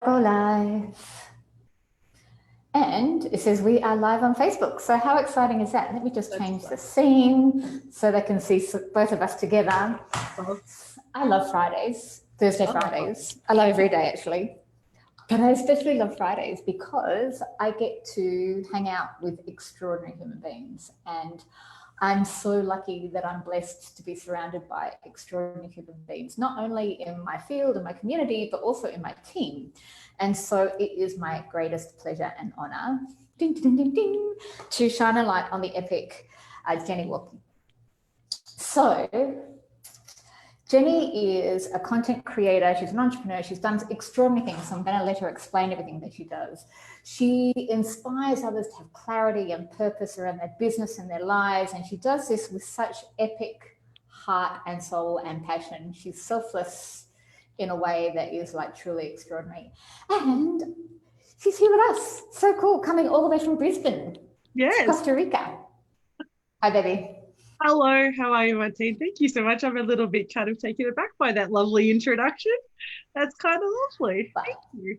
Go live. And it says we are live on Facebook. So how exciting is that? Let me just change the scene so they can see both of us together. I love Fridays, Thursday Fridays. I love every day actually. But I especially love Fridays because I get to hang out with extraordinary human beings. And I'm so lucky that I'm blessed to be surrounded by extraordinary human beings, not only in my field and my community, but also in my team. And so it is my greatest pleasure and honor ding, ding, ding, ding, to shine a light on the APEC Jenni Walke. So Jenni is a content creator. She's an entrepreneur. She's done extraordinary things. So I'm going to let her explain everything that she does. She inspires others to have clarity and purpose around their business and their lives. And she does this with such epic heart and soul and passion. She's selfless in a way that is like truly extraordinary. And she's here with us. So cool. Coming all the way from Brisbane. Yes. Costa Rica. Hi, baby. Hello, how are you, Martine? Thank you so much. I'm a little bit kind of taken aback by that lovely introduction. That's kind of lovely. Thank you.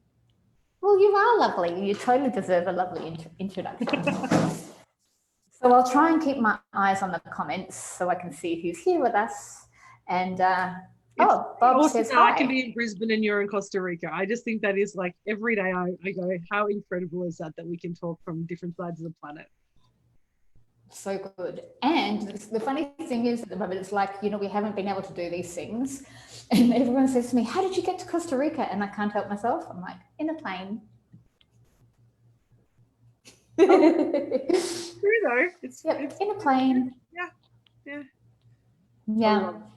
Well, you are lovely. You totally deserve a lovely introduction. So I'll try and keep my eyes on the comments so I can see who's here with us. And Bob says hi. I can be in Brisbane and you're in Costa Rica. I just think that is like every day I go, how incredible is that we can talk from different sides of the planet? So good. And the funny thing is at the moment, it's like, we haven't been able to do these things. And everyone says to me, how did you get to Costa Rica? And I can't help myself. I'm like, in a plane. True though. It's in a plane. Yeah,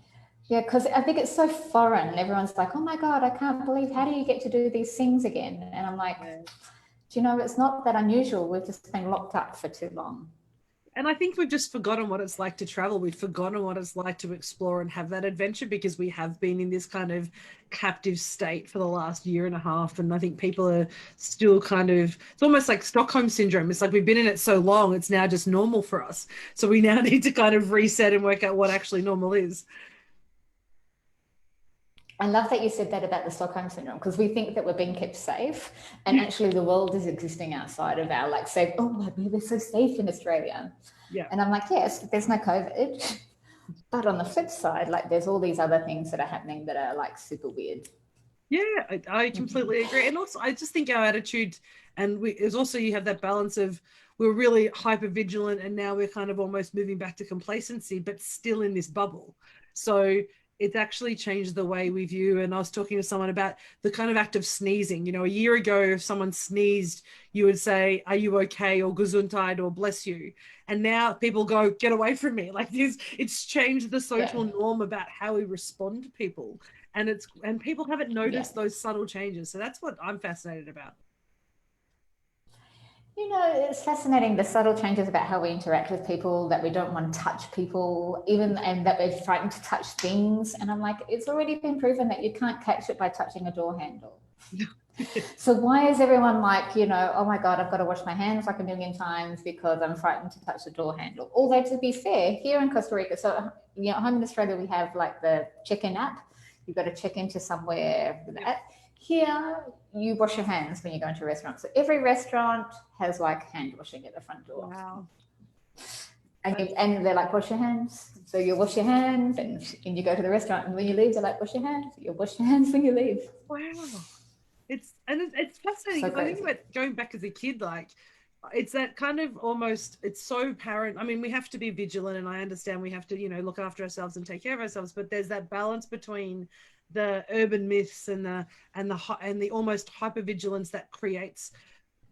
because I think it's so foreign. Everyone's like, oh my God, I can't believe, how do you get to do these things again? And I'm like, it's not that unusual. We've just been locked up for too long. And I think we've just forgotten what it's like to travel. We've forgotten what it's like to explore and have that adventure because we have been in this kind of captive state for the last year and a half. And I think people are still it's almost like Stockholm syndrome. It's like we've been in it so long, it's now just normal for us. So we now need to kind of reset and work out what actually normal is. I love that you said that about the Stockholm syndrome, because we think that we're being kept safe, and actually the world is existing outside of our safe. Oh, we're so safe in Australia. Yeah. And I'm like, yes, there's no COVID, but on the flip side, there's all these other things that are happening that are super weird. Yeah, I completely agree. And also, I just think our attitude, and is also you have that balance of we're really hyper vigilant, and now we're kind of almost moving back to complacency, but still in this bubble. So it's actually changed the way we view. And I was talking to someone about the kind of act of sneezing. A year ago, if someone sneezed, you would say, are you okay? Or gesundheit, or bless you. And now people go, get away from me. It's changed the social norm about how we respond to people. And people haven't noticed those subtle changes. So that's what I'm fascinated about. It's fascinating, the subtle changes about how we interact with people, that we don't want to touch people, and that we're frightened to touch things. And I'm like, it's already been proven that you can't catch it by touching a door handle. So why is everyone like, oh my God, I've got to wash my hands a million times because I'm frightened to touch the door handle. Although to be fair, here in Costa Rica, so home in Australia, we have the check-in app. You've got to check into somewhere with that. Here, you wash your hands when you go into a restaurant. So every restaurant has hand washing at the front door. Wow. And they're like, wash your hands. So you wash your hands and you go to the restaurant, and when you leave, they're like, wash your hands. You wash your hands when you leave. Wow. It's fascinating. So I think about going back as a kid, it's that kind of almost, it's so apparent. I mean, we have to be vigilant, and I understand we have to, look after ourselves and take care of ourselves, but there's that balance between the urban myths and the almost hypervigilance that creates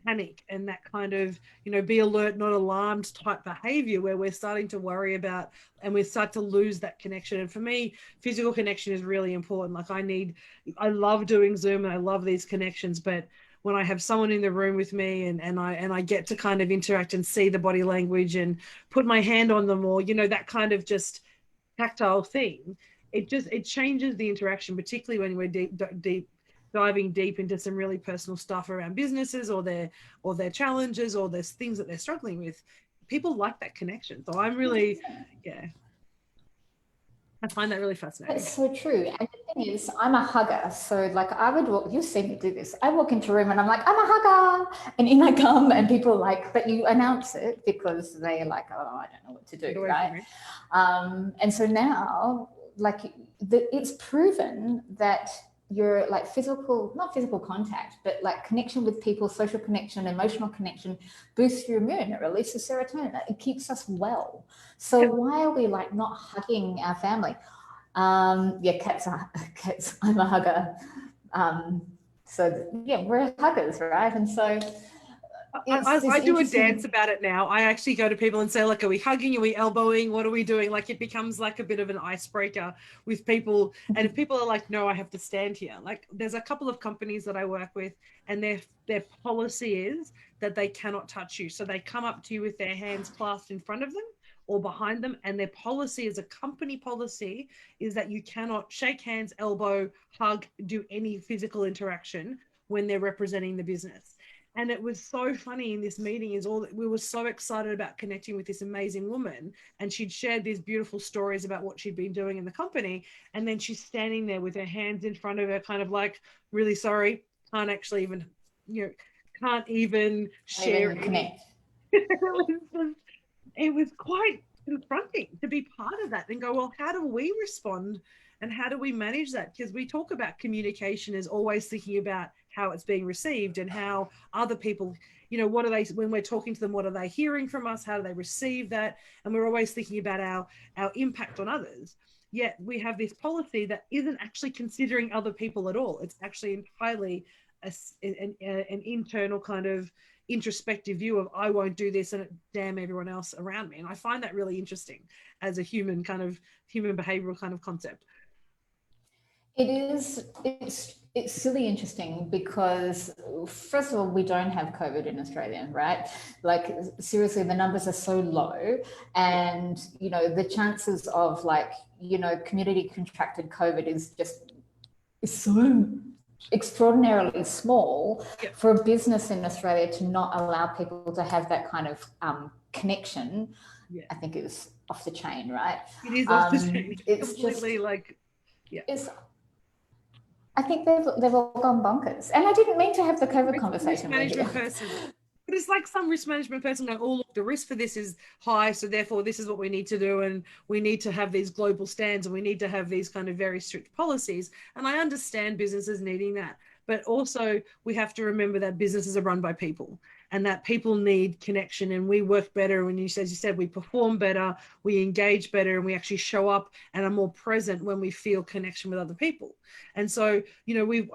panic, and that kind of, be alert, not alarmed type behavior, where we're starting to worry about, and we start to lose that connection. And for me, physical connection is really important. I love doing Zoom and I love these connections, but when I have someone in the room with me and I get to kind of interact and see the body language and put my hand on them, or, that kind of just tactile thing, it changes the interaction, particularly when we're diving deep into some really personal stuff around businesses or their challenges or there's things that they're struggling with. People like that connection. So I'm really, I find that really fascinating. That's so true. And the thing is, I'm a hugger. So like I would walk, you've seen me do this. I walk into a room and I'm like, I'm a hugger. And in I come and people are like, but you announce it because they're like, oh, I don't know what to do, right? And so now, like it's proven that your like physical, not physical contact, but like connection with people, social connection, emotional connection boosts your immune. It releases serotonin. It keeps us well. So why are we like not hugging our family? Yeah, cats. I'm a hugger. So yeah, we're huggers, right? And so I do a dance about it now. I actually go to people and say, like, are we hugging? Are we elbowing? What are we doing? Like, it becomes like a bit of an icebreaker with people. And if people are like, no, I have to stand here. Like, there's a couple of companies that I work with, and their policy is that they cannot touch you. So they come up to you with their hands clasped in front of them or behind them. And their policy as a company policy is that you cannot shake hands, elbow, hug, do any physical interaction when they're representing the business. And it was so funny in this meeting is all that we were so excited about connecting with this amazing woman. And she'd shared these beautiful stories about what she'd been doing in the company. And then she's standing there with her hands in front of her, kind of like, really sorry, can't actually even, can't even share. Connect. It was quite confronting to be part of that and go, well, how do we respond and how do we manage that? Because we talk about communication as always thinking about how it's being received and how other people, what are they, when we're talking to them, what are they hearing from us? How do they receive that? And we're always thinking about our impact on others. Yet we have this policy that isn't actually considering other people at all. It's actually entirely an internal kind of introspective view of I won't do this and damn everyone else around me. And I find that really interesting as a human behavioral kind of concept. It is, it's really interesting because first of all, we don't have COVID in Australia, right? Like seriously, the numbers are so low and, the chances of like, community contracted COVID is so extraordinarily small for a business in Australia to not allow people to have that kind of connection. I think it was off the chain, right? It is off the chain. It's completely I think they've all gone bonkers. And I didn't mean to have the COVID conversation with you. But it's like some risk management person going, oh, look, the risk for this is high, so therefore this is what we need to do, and we need to have these global stands, and we need to have these kind of very strict policies. And I understand businesses needing that. But also we have to remember that businesses are run by people and that people need connection, and we work better when as you said, we perform better, we engage better, and we actually show up and are more present when we feel connection with other people. And so,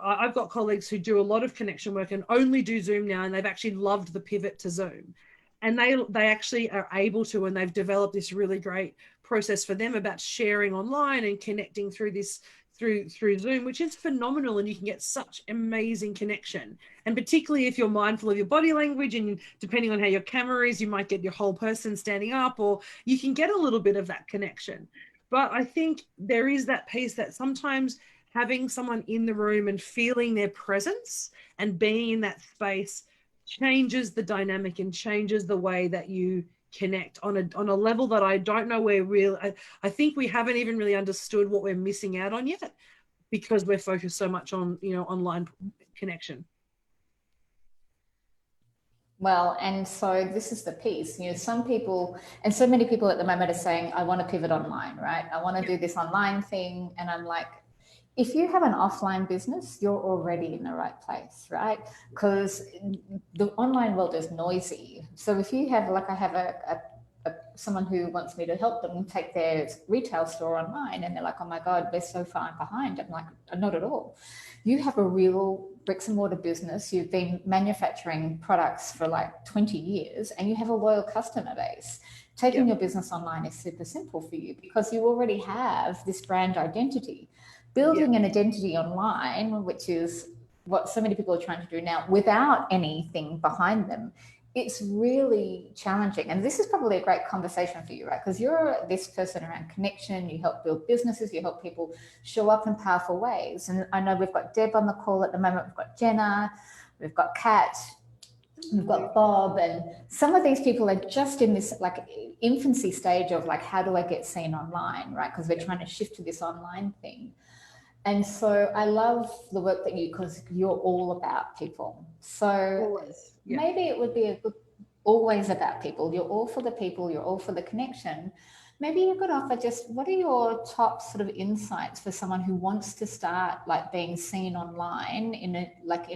I've got colleagues who do a lot of connection work and only do Zoom now, and they've actually loved the pivot to Zoom. And they actually are able to, and they've developed this really great process for them about sharing online and connecting through this through Zoom, which is phenomenal, and you can get such amazing connection. And particularly if you're mindful of your body language, and depending on how your camera is, you might get your whole person standing up, or you can get a little bit of that connection. But I think there is that piece that sometimes having someone in the room and feeling their presence and being in that space changes the dynamic and changes the way that you connect on a level that I don't know where I think we haven't even really understood what we're missing out on yet, because we're focused so much on online connection. Well, and so this is the piece, some people, and so many people at the moment are saying, I want to pivot online, right? I want to do this online thing. And I'm like, if you have an offline business, you're already in the right place, right? Because the online world is noisy. So if you have, like I have someone who wants me to help them take their retail store online, and they're like, oh my God, we're so far behind. I'm like, not at all. You have a real bricks and mortar business. You've been manufacturing products for like 20 years and you have a loyal customer base. Taking your business online is super simple for you because you already have this brand identity. Building an identity online, which is what so many people are trying to do now without anything behind them, it's really challenging. And this is probably a great conversation for you, right? Because you're this person around connection, you help build businesses, you help people show up in powerful ways. And I know we've got Deb on the call at the moment, we've got Jenna, we've got Kat. We've got Bob, and some of these people are just in this like infancy stage of like, how do I get seen online, right? Because we're trying to shift to this online thing. And so I love the work that you, because you're all about people. So Always. Yeah. maybe it would be a good, always about people. You're all for the people, you're all for the connection. Maybe you could offer just, what are your top sort of insights for someone who wants to start like being seen online in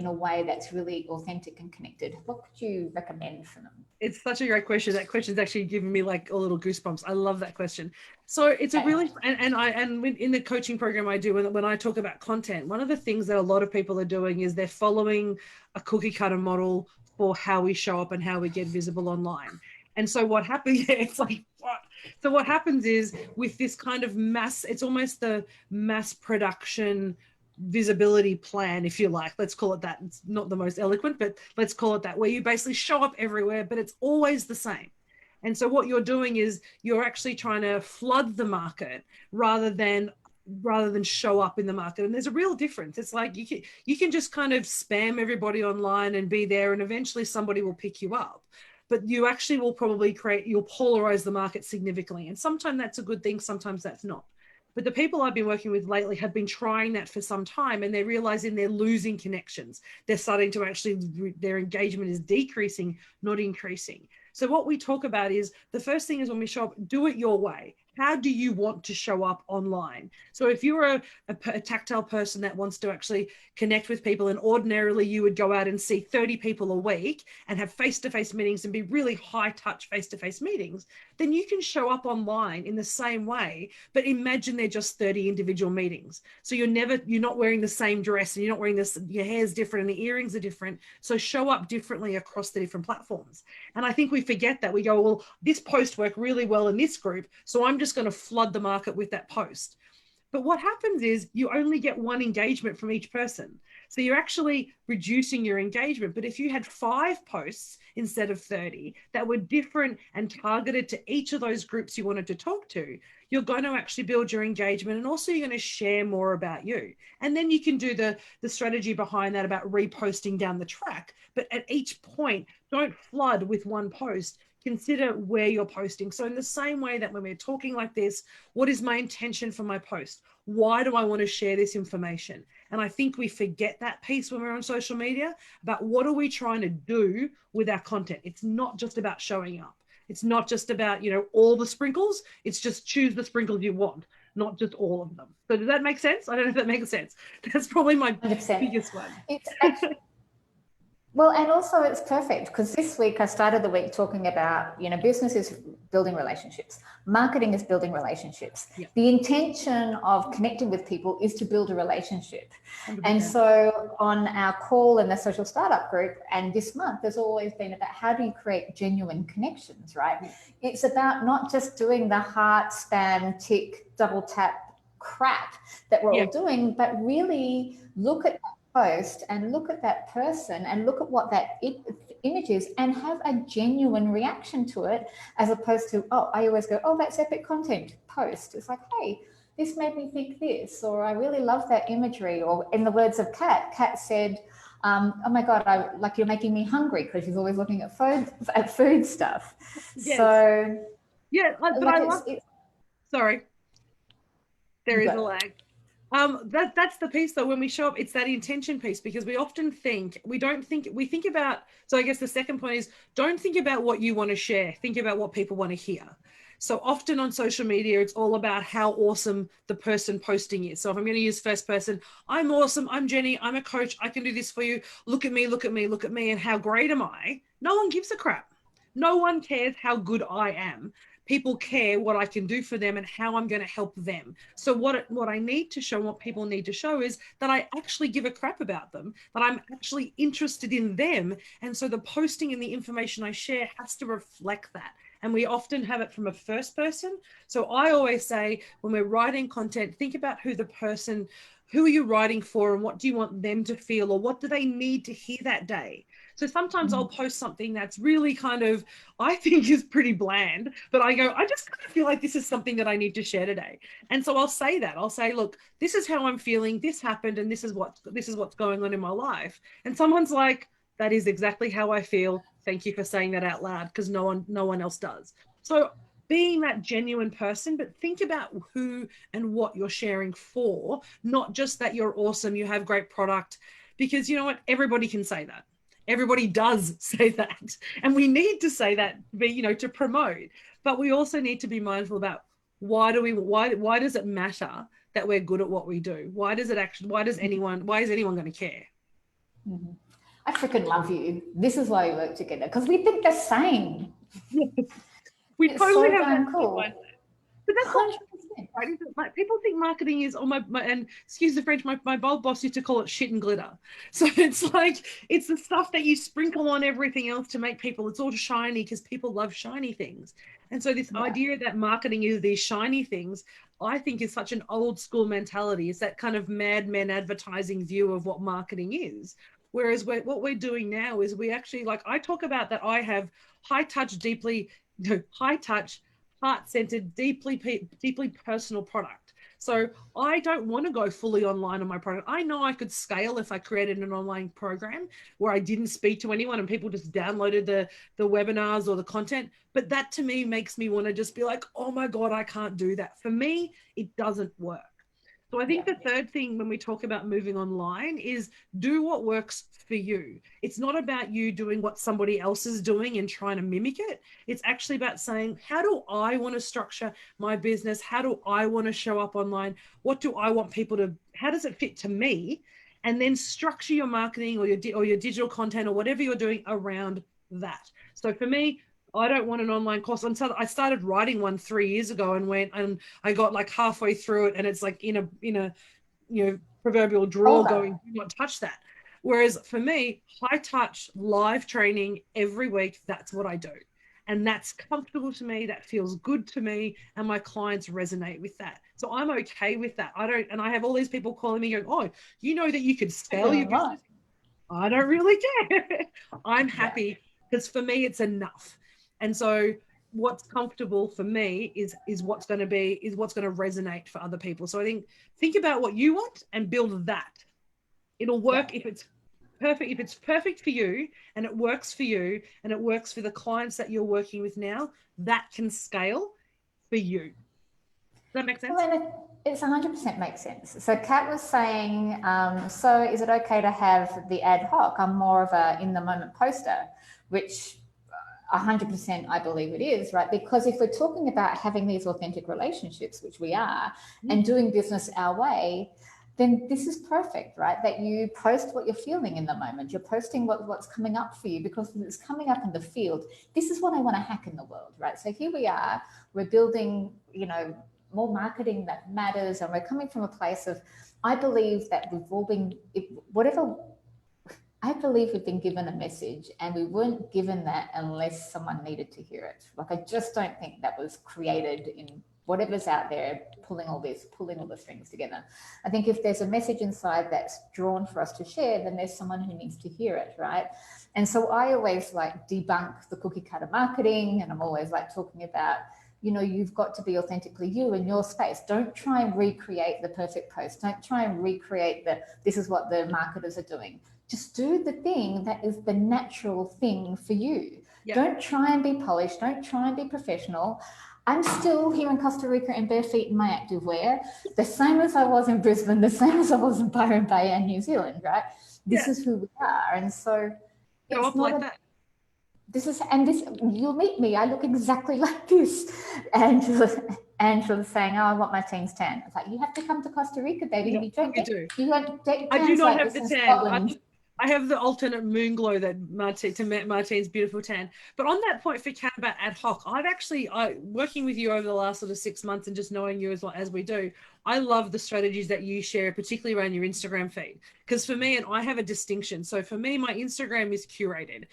a way that's really authentic and connected? What could you recommend for them? It's such a great question. That question's actually giving me like a little goosebumps. I love that question. So it's a really, and in the coaching program I do, when I talk about content, one of the things that a lot of people are doing is they're following a cookie cutter model for how we show up and how we get visible online. And so what happens, it's like, what? So what happens is with this kind of mass, it's almost the mass production visibility plan, if you like, let's call it that. It's not the most eloquent, but let's call it that, where you basically show up everywhere, but it's always the same. And so what you're doing is you're actually trying to flood the market rather than show up in the market. And there's a real difference. It's like you can just kind of spam everybody online and be there, and eventually somebody will pick you up. But you actually will probably you'll polarize the market significantly. And sometimes that's a good thing, sometimes that's not. But the people I've been working with lately have been trying that for some time, and they're realizing they're losing connections. They're starting to actually, their engagement is decreasing, not increasing. So what we talk about is, the first thing is when we show up, do it your way. How do you want to show up online? So if you're a tactile person that wants to actually connect with people, and ordinarily you would go out and see 30 people a week and have face-to-face meetings and be really high-touch face-to-face meetings, then you can show up online in the same way, but imagine they're just 30 individual meetings. So you're not wearing the same dress, and you're not wearing this, your hair's different and the earrings are different. So show up differently across the different platforms. And I think we forget that. We go, well, this post worked really well in this group, so I'm just going to flood the market with that post. But what happens is you only get one engagement from each person. So you're actually reducing your engagement. But if you had 5 posts instead of 30 that were different and targeted to each of those groups you wanted to talk to, you're going to actually build your engagement, and also you're going to share more about you. And then you can do the strategy behind that about reposting down the track. But at each point, don't flood with one post. Consider where you're posting. So in the same way that when we're talking like this, what is my intention for my post? Why do I want to share this information? And I think we forget that piece when we're on social media, about what are we trying to do with our content. It's not just about showing up. It's not just about, all the sprinkles. It's just choose the sprinkles you want, not just all of them. So does that make sense? I don't know if that makes sense. That's probably my 100%. biggest one. It's actually, well, and also it's perfect, because this week I started the week talking about, business is building relationships. Marketing is building relationships. Yeah. The intention of connecting with people is to build a relationship. 100%. And so on our call in the social startup group, and this month, there's always been about how do you create genuine connections, right? Yeah. It's about not just doing the heart, spam, tick, double tap crap that we're all doing, but really look at post and look at that person and look at what that image is, and have a genuine reaction to it, as opposed to, I always go, that's epic content, post. It's like, hey, this made me think this, or I really love that imagery. Or in the words of Kat said, oh my God, you're making me hungry, because she's always looking at food stuff. Yes. So yeah, but I love it. Sorry, there is a lag. That's the piece though, when we show up, it's that intention piece, because we often think about, so I guess the second point is, don't think about what you want to share, think about what people want to hear. So often on social media, it's all about how awesome the person posting is. So if I'm going to use first person, I'm awesome, I'm Jenny, I'm a coach, I can do this for you, look at me, look at me, look at me, and how great am I? No one gives a crap. No one cares how good I am. People care what I can do for them and how I'm going to help them. So what I need to show, what people need to show, is that I actually give a crap about them, that I'm actually interested in them. And so the posting and the information I share has to reflect that. And we often have it from a first person. So I always say, when we're writing content, think about who are you writing for, and what do you want them to feel, or what do they need to hear that day? So sometimes I'll post something that's really kind of, I think is pretty bland, but I go, I just kind of feel like this is something that I need to share today. And so I'll say that. I'll say, look, this is how I'm feeling, this happened, and this is what's going on in my life. And someone's like, That is exactly how I feel. Thank you for saying that out loud, because no one else does. So being that genuine person, but think about who and what you're sharing for, not just that you're awesome, you have great product, because you know what? Everybody can say that. Everybody does say that. And we need to say that, to promote. But we also need to be mindful about why does it matter that we're good at what we do? Why is anyone going to care? Mm-hmm. I freaking love you. This is why we work together, because we think the same. We it's totally so have damn that cool. But that's 100%. Right? Like, people think marketing is, and excuse the French, my old boss used to call it shit and glitter. So it's like, it's the stuff that you sprinkle on everything else to make people, it's all shiny because people love shiny things. And so this idea that marketing is these shiny things, I think is such an old school mentality. It's that kind of Mad Men advertising view of what marketing is. Whereas what we're doing now is we actually, like, I talk about that I have high touch, heart-centered, deeply personal product. So I don't want to go fully online on my product. I know I could scale if I created an online program where I didn't speak to anyone and people just downloaded the webinars or the content. But that to me makes me want to just be like, oh my God, I can't do that. For me, it doesn't work. So I think the third thing when we talk about moving online is do what works for you. It's not about you doing what somebody else is doing and trying to mimic it. It's actually about saying, how do I want to structure my business? How do I want to show up online? What do I want people to, how does it fit to me? And then structure your marketing or your digital content or whatever you're doing around that. So for me, I don't want an online course. I started writing one 3 years ago and I got like halfway through it and it's like in a proverbial drawer going, do not touch that. Whereas for me, high touch live training every week, that's what I do. And that's comfortable to me. That feels good to me. And my clients resonate with that. So I'm okay with that. And I have all these people calling me going, oh, you know that you could scale your business. I don't really care. I'm happy because for me, it's enough. And so what's comfortable for me is what's going to resonate for other people. So I think about what you want and build that. It'll work if it's perfect. If it's perfect for you and it works for you and it works for the clients that you're working with now, that can scale for you. Does that make sense? Well, it's 100% makes sense. So Kat was saying, so is it okay to have the ad hoc? I'm more of a in the moment poster, which 100% I believe it is, right? Because if we're talking about having these authentic relationships, which we are, and doing business our way, then this is perfect, right? That you post what you're feeling in the moment. You're posting what's coming up for you because it's coming up in the field. This is what I want to hack in the world, right? So here we are, we're building, more marketing that matters, and we're coming from a place of, I believe that we've all been, I believe we've been given a message and we weren't given that unless someone needed to hear it. Like, I just don't think that was created in whatever's out there, pulling all the strings together. I think if there's a message inside that's drawn for us to share, then there's someone who needs to hear it, right? And so I always like debunk the cookie cutter marketing, and I'm always like talking about, you've got to be authentically you in your space. Don't try and recreate the perfect post. Don't try and recreate this is what the marketers are doing. Just do the thing that is the natural thing for you. Yep. Don't try and be polished. Don't try and be professional. I'm still here in Costa Rica in bare feet in my activewear, the same as I was in Brisbane, the same as I was in Byron Bay and New Zealand, right? This is who we are. And so it's not that. You'll meet me. I look exactly like this. Angela's saying, oh, I want my team's tan. It's like, you have to come to Costa Rica, baby. I do not have the tan. I have the alternate moon glow that Martine's beautiful tan. But on that point for Kat about ad hoc, working with you over the last sort of 6 months and just knowing you as well as we do, I love the strategies that you share, particularly around your Instagram feed. Because for me, and I have a distinction. So for me, my Instagram is curated.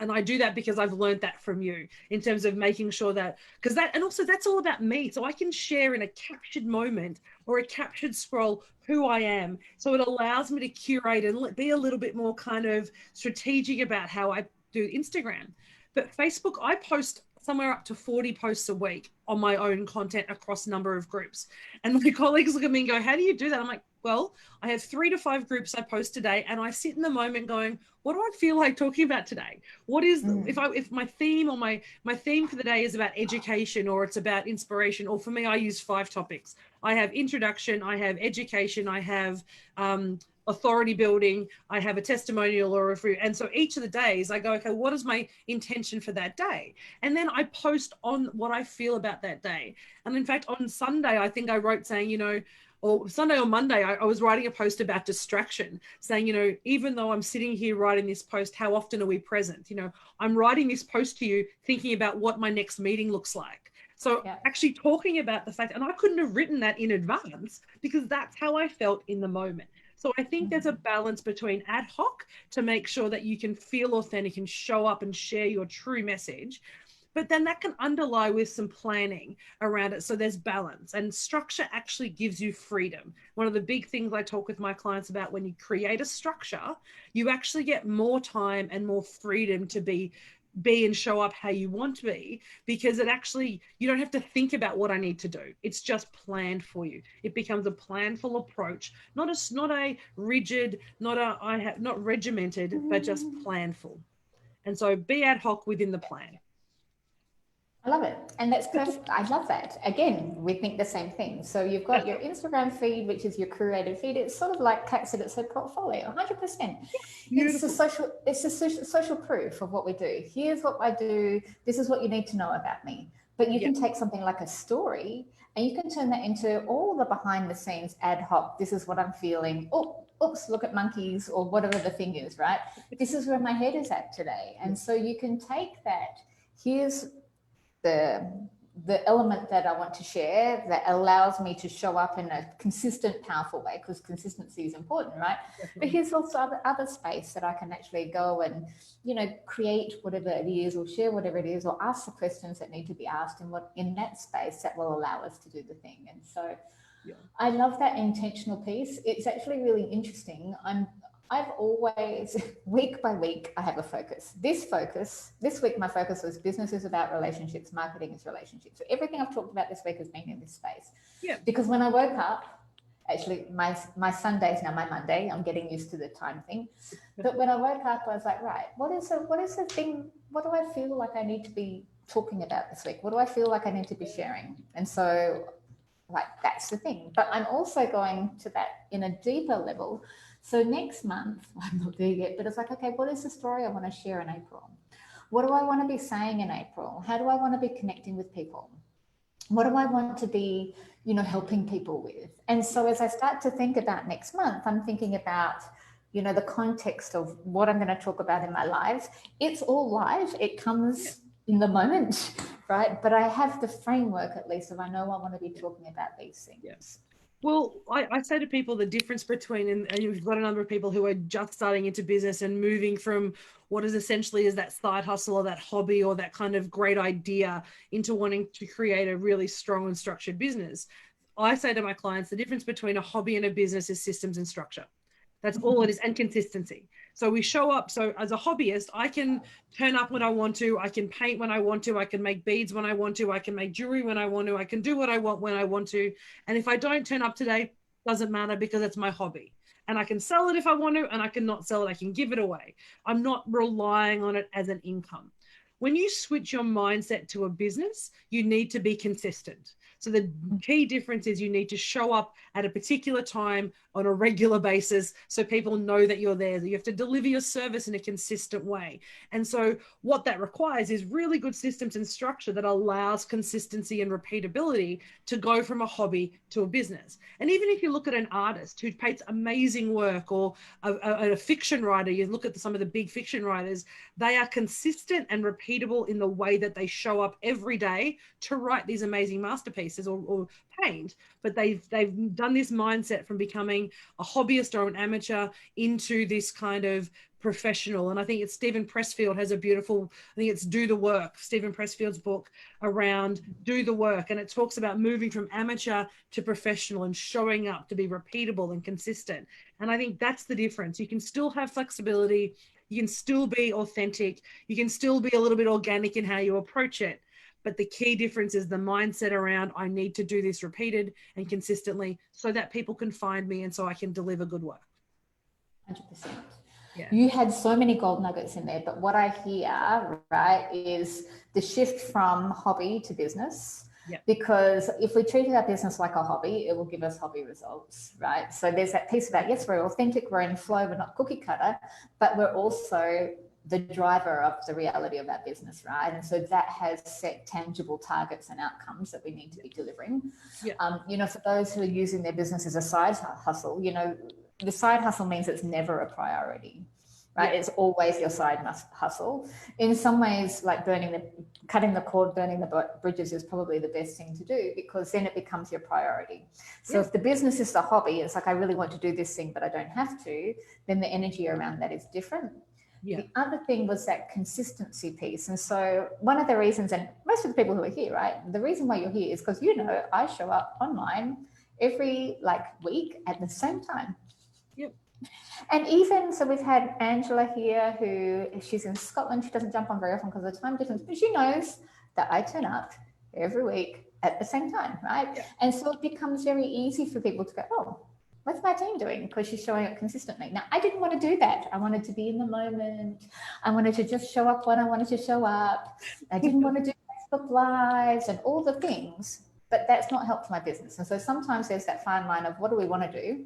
And I do that because I've learned that from you in terms of making sure that, and also that's all about me. So I can share in a captured moment or a captured scroll who I am. So it allows me to curate and be a little bit more kind of strategic about how I do Instagram. But Facebook, I post somewhere up to 40 posts a week on my own content across a number of groups. And my colleagues look at me and go, how do you do that? I'm like, well, I have 3 to 5 groups I post a day, and I sit in the moment going, what do I feel like talking about today? What is, if my theme or my theme for the day is about education, or it's about inspiration, or for me, I use 5 topics. I have introduction, I have education, I have authority building, I have a testimonial or a review. And so each of the days I go, okay, what is my intention for that day? And then I post on what I feel about that day. And in fact, on Sunday, I think I wrote saying, you know, or Sunday or Monday, I was writing a post about distraction, saying, you know, even though I'm sitting here writing this post, how often are we present? You know, I'm writing this post to you thinking about what my next meeting looks like. So actually talking about the fact, and I couldn't have written that in advance because that's how I felt in the moment. So I think there's a balance between ad hoc to make sure that you can feel authentic and show up and share your true message. But then that can underlie with some planning around it. So there's balance, and structure actually gives you freedom. One of the big things I talk with my clients about, when you create a structure, you actually get more time and more freedom to be and show up how you want to be, because it actually, you don't have to think about what I need to do. It's just planned for you. It becomes a planful approach, not a rigid, not regimented, but just planful. And so be ad hoc within the plan. I love it. And that's perfect. I love that. Again, we think the same thing. So you've got your Instagram feed, which is your curated feed. It's sort of like Kat said, it's a portfolio, 100%. It's a social proof of what we do. Here's what I do. This is what you need to know about me. But you can take something like a story and you can turn that into all the behind the scenes ad hoc. This is what I'm feeling. Oh, oops, look at monkeys, or whatever the thing is, right? This is where my head is at today. And so you can take that. Here's the element that I want to share that allows me to show up in a consistent, powerful way, because consistency is important, right? Definitely. But here's also other space that I can actually go and, you know, create whatever it is, or share whatever it is, or ask the questions that need to be asked in that space that will allow us to do the thing. And so I love that intentional piece. It's actually really interesting. I've always, week by week, I have a focus. This week, my focus was business is about relationships, marketing is relationships. So everything I've talked about this week has been in this space. Yeah. Because when I woke up, actually my Sunday is now my Monday. I'm getting used to the time thing. But when I woke up, I was like, right, what is the thing? What do I feel like I need to be talking about this week? What do I feel like I need to be sharing? And so, like, that's the thing. But I'm also going to that in a deeper level. So next month, I'm not there yet, but it's like, okay, what is the story I want to share in April? What do I want to be saying in April? How do I want to be connecting with people? What do I want to be, you know, helping people with? And so as I start to think about next month, I'm thinking about, you know, the context of what I'm going to talk about in my lives. It's all live. It comes in the moment, right? But I have the framework, at least, if I know I want to be talking about these things. Yes. Well, I say to people the difference between, and you've got a number of people who are just starting into business and moving from what is essentially is that side hustle or that hobby or that kind of great idea into wanting to create a really strong and structured business. I say to my clients, the difference between a hobby and a business is systems and structure. That's all it is, and consistency. So we show up. So as a hobbyist, I can turn up when I want to. I can paint when I want to. I can make beads when I want to. I can make jewelry when I want to. I can do what I want when I want to. And if I don't turn up today, doesn't matter, because it's my hobby. And I can sell it if I want to, and I can not sell it. I can give it away. I'm not relying on it as an income. When you switch your mindset to a business, you need to be consistent. So the key difference is you need to show up at a particular time on a regular basis so people know that you're there. You have to deliver your service in a consistent way. And so what that requires is really good systems and structure that allows consistency and repeatability to go from a hobby to a business. And even if you look at an artist who paints amazing work, or a fiction writer, you look at some of the big fiction writers, they are consistent and repeatable in the way that they show up every day to write these amazing masterpieces or paint. But they've done this mindset from becoming a hobbyist or an amateur into this kind of professional. And I think it's Stephen Pressfield has a beautiful, I think it's Do the Work, Stephen Pressfield's book around do the work. And it talks about moving from amateur to professional and showing up to be repeatable and consistent. And I think that's the difference. You can still have flexibility. You can still be authentic. You can still be a little bit organic in how you approach it. But the key difference is the mindset around, I need to do this repeated and consistently so that people can find me and so I can deliver good work. 100%. Yeah. You had so many gold nuggets in there, but what I hear, right, is the shift from hobby to business. Yeah. Because if we treated our business like a hobby, it will give us hobby results, right? So there's that piece about, yes, we're authentic, we're in flow, we're not cookie cutter, but we're also the driver of the reality of our business, right? And so that has set tangible targets and outcomes that we need to be delivering. Yeah. You know, for those who are using their business as a side hustle, you know, the side hustle means it's never a priority, right? Yeah. It's always your side hustle. In some ways, like cutting the cord, burning the bridges is probably the best thing to do, because then it becomes your priority. So if the business is the hobby, it's like, I really want to do this thing, but I don't have to, then the energy around that is different. Yeah. The other thing was that consistency piece. And so one of the reasons, and most of the people who are here, right, the reason why you're here is because, you know, I show up online every week at the same time. Yep. And even, so we've had Angela here, who, she's in Scotland, she doesn't jump on very often because of the time difference, but she knows that I turn up every week at the same time, right? Yeah. And so it becomes very easy for people to go, oh, what's my team doing? Because she's showing up consistently. Now, I didn't want to do that. I wanted to be in the moment. I wanted to just show up when I wanted to show up. I didn't want to do Facebook Lives and all the things, but that's not helped my business. And so sometimes there's that fine line of what do we want to do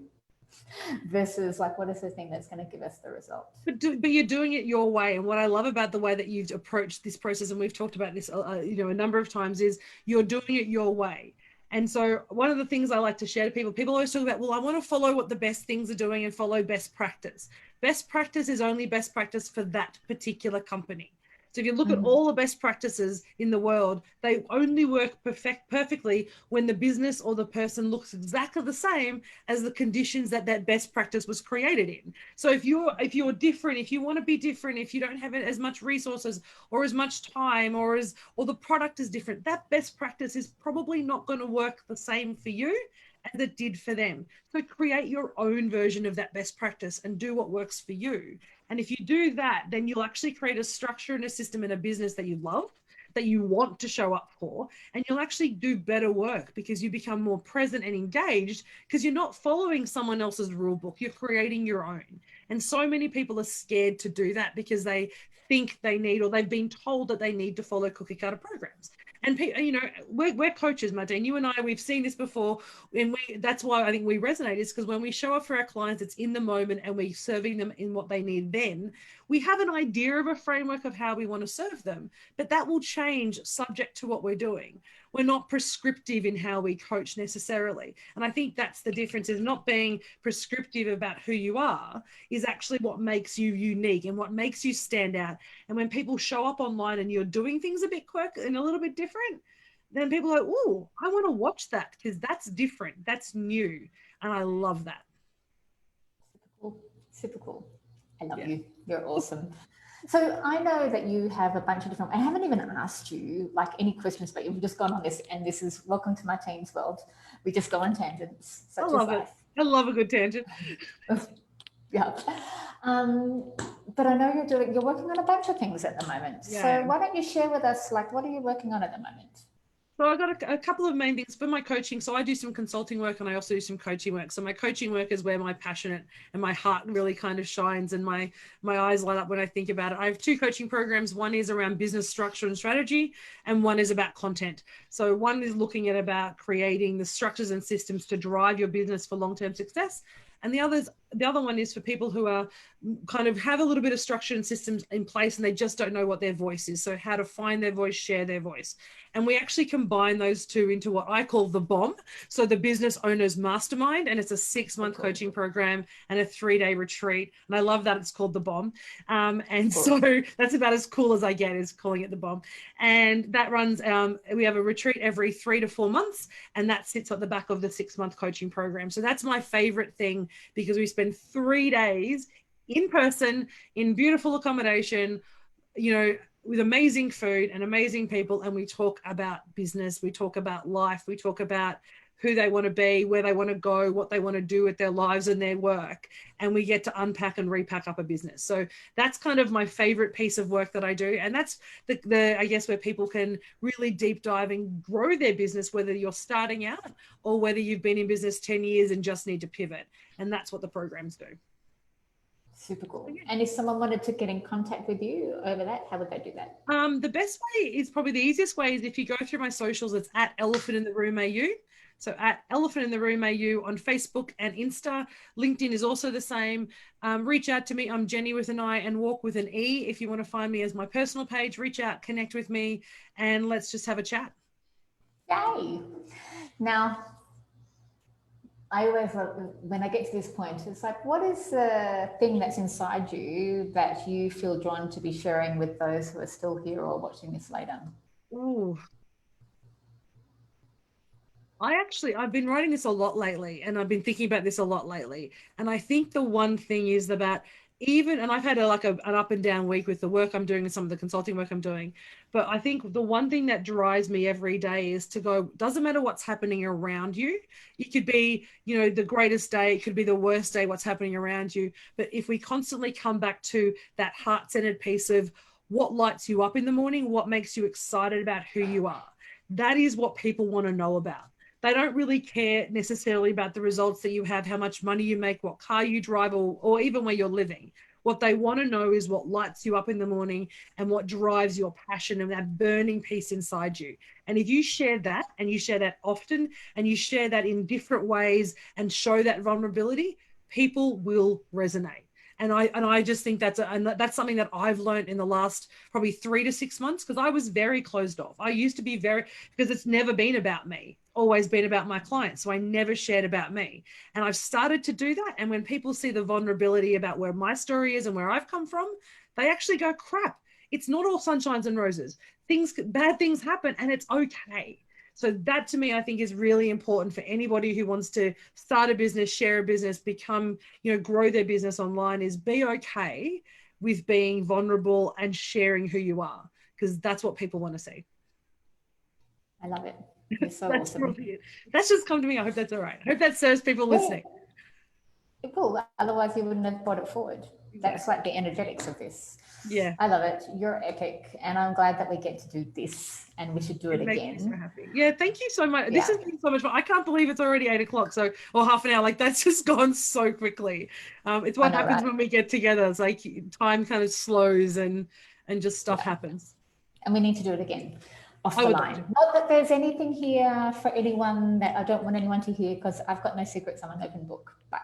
versus what is the thing that's going to give us the result. But you're doing it your way. And what I love about the way that you've approached this process, and we've talked about this a number of times, is you're doing it your way. And so one of the things I like to share to people always talk about, well, I want to follow what the best things are doing and follow best practice. Best practice is only best practice for that particular company. So if you look at all the best practices in the world, they only work perfectly when the business or the person looks exactly the same as the conditions that best practice was created in. So if you're different, if you want to be different, if you don't have as much resources or as much time or the product is different, that best practice is probably not going to work the same for you as it did for them. So create your own version of that best practice and do what works for you. And if you do that, then you'll actually create a structure and a system in a business that you love, that you want to show up for, and you'll actually do better work because you become more present and engaged because you're not following someone else's rule book, you're creating your own. And so many people are scared to do that because they think they need, or they've been told that they need to follow cookie cutter programs. And we're coaches, Martine. You and I, we've seen this before, and that's why I think we resonate, is because when we show up for our clients, it's in the moment and we're serving them in what they need then. We have an idea of a framework of how we want to serve them, but that will change subject to what we're doing. We're not prescriptive in how we coach necessarily. And I think that's the difference, is not being prescriptive about who you are is actually what makes you unique and what makes you stand out. And when people show up online and you're doing things a bit quirky and a little bit different, then people go, oh, I want to watch that because that's different, that's new. And I love that. Super cool. I love you. You're awesome. So I know that you have a bunch of different, I haven't even asked you any questions, but you've just gone on this, and this is welcome to my team's world. We just go on tangents. I love it. I love a good tangent. Yeah. But I know you're working on a bunch of things at the moment. Yeah. So why don't you share with us, what are you working on at the moment? So I've got a couple of main things for my coaching. So I do some consulting work and I also do some coaching work. So my coaching work is where my passion and my heart really kind of shines and my eyes light up when I think about it. I have two coaching programs. One is around business structure and strategy, and one is about content. So one is looking at about creating the structures and systems to drive your business for long-term success. And the other one is for people who are kind of have a little bit of structure and systems in place and they just don't know what their voice is. So how to find their voice, share their voice. And we actually combine those two into what I call the BOM. So the Business Owners Mastermind, and it's a 6-month coaching program and a 3-day retreat. And I love that it's called the BOM. So that's about as cool as I get, is calling it the BOM. And that runs, we have a retreat every 3 to 4 months, and that sits at the back of the 6-month coaching program. So that's my favorite thing, because we spend 3 days in person, in beautiful accommodation, with amazing food and amazing people. And we talk about business, we talk about life, we talk about who they want to be, where they want to go, what they want to do with their lives and their work. And we get to unpack and repack up a business. So that's kind of my favorite piece of work that I do. And that's the I guess, where people can really deep dive and grow their business, whether you're starting out or whether you've been in business 10 years and just need to pivot. And that's what the programs do. Super cool. And if someone wanted to get in contact with you over that, how would they do that? The best way is probably the easiest way is if you go through my socials, it's at Elephant in the Room AU. So at Elephant in the Room AU on Facebook and Insta. LinkedIn is also the same. Reach out to me. I'm Jenny with an I and Walke with an E. If you want to find me as my personal page, reach out, connect with me, and let's just have a chat. Yay. Now, I always, when I get to this point, it's like, what is the thing that's inside you that you feel drawn to be sharing with those who are still here or watching this later? Ooh. I've been writing this a lot lately, and I've been thinking about this a lot lately. And I think the one thing is about and I've had an up and down week with the work I'm doing and some of the consulting work I'm doing. But I think the one thing that drives me every day is to go, doesn't matter what's happening around you. It could be, the greatest day. It could be the worst day, what's happening around you. But if we constantly come back to that heart-centered piece of what lights you up in the morning, what makes you excited about who you are, that is what people want to know about. They don't really care necessarily about the results that you have, how much money you make, what car you drive, or even where you're living. What they want to know is what lights you up in the morning and what drives your passion and that burning piece inside you. And if you share that, and you share that often, and you share that in different ways and show that vulnerability, people will resonate. And I just think that's something that I've learned in the last probably 3 to 6 months, because I was very closed off. I used to be because it's never been about me, always been about my clients. So I never shared about me. And I've started to do that. And when people see the vulnerability about where my story is and where I've come from, they actually go, crap, it's not all sunshines and roses. Bad things happen, and it's okay. So that, to me, I think is really important for anybody who wants to start a business, share a business, become, grow their business online, is be okay with being vulnerable and sharing who you are, because that's what people want to see. I love it. You're so that's awesome. Brilliant. That's just come to me. I hope that's all right. I hope that serves people listening. Cool. Otherwise, you wouldn't have brought it forward. That's like the energetics of this. Yeah. I love it. You're epic. And I'm glad that we get to do this, and we should do it again. Me so happy. Yeah, thank you so much. This has been so much fun. I can't believe it's already 8 o'clock. Or half an hour. Like, that's just gone so quickly. It's what happens when we get together. It's like time kind of slows and just stuff happens. And we need to do it again. Off the line. Not that there's anything here for anyone that I don't want anyone to hear, because I've got no secrets. I'm an open book. But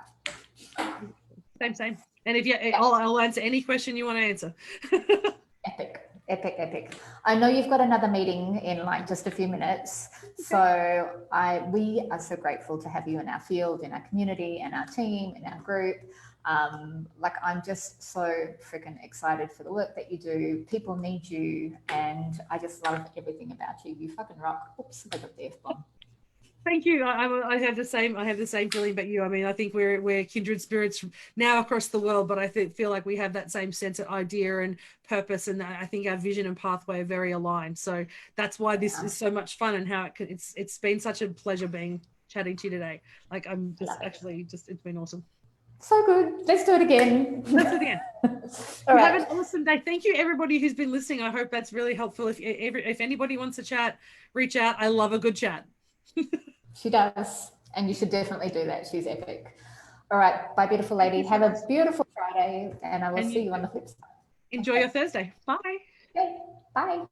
same. And if I'll answer any question you want to answer. Epic. I know you've got another meeting in like just a few minutes. Okay. So we are so grateful to have you in our field, in our community, and our team, in our group. I'm just so freaking excited for the work that you do. People need you, and I just love everything about you. You fucking rock. Oops, I got the F-bomb. Thank you. I have the same feeling about you. I mean, I think we're kindred spirits now across the world, but I feel like we have that same sense of idea and purpose, and I think our vision and pathway are very aligned. So that's why this is so much fun, and how it's been such a pleasure chatting to you today. Like, I'm just it's been awesome. So good. Let's do it again. All right. Have an awesome day. Thank you, everybody who's been listening. I hope that's really helpful. If anybody wants to chat, reach out. I love a good chat. She does, and you should definitely do that. She's epic. All right, bye, beautiful lady. Have a beautiful Friday, and I will see you on the flip side. Enjoy your Thursday. Bye. Okay, bye.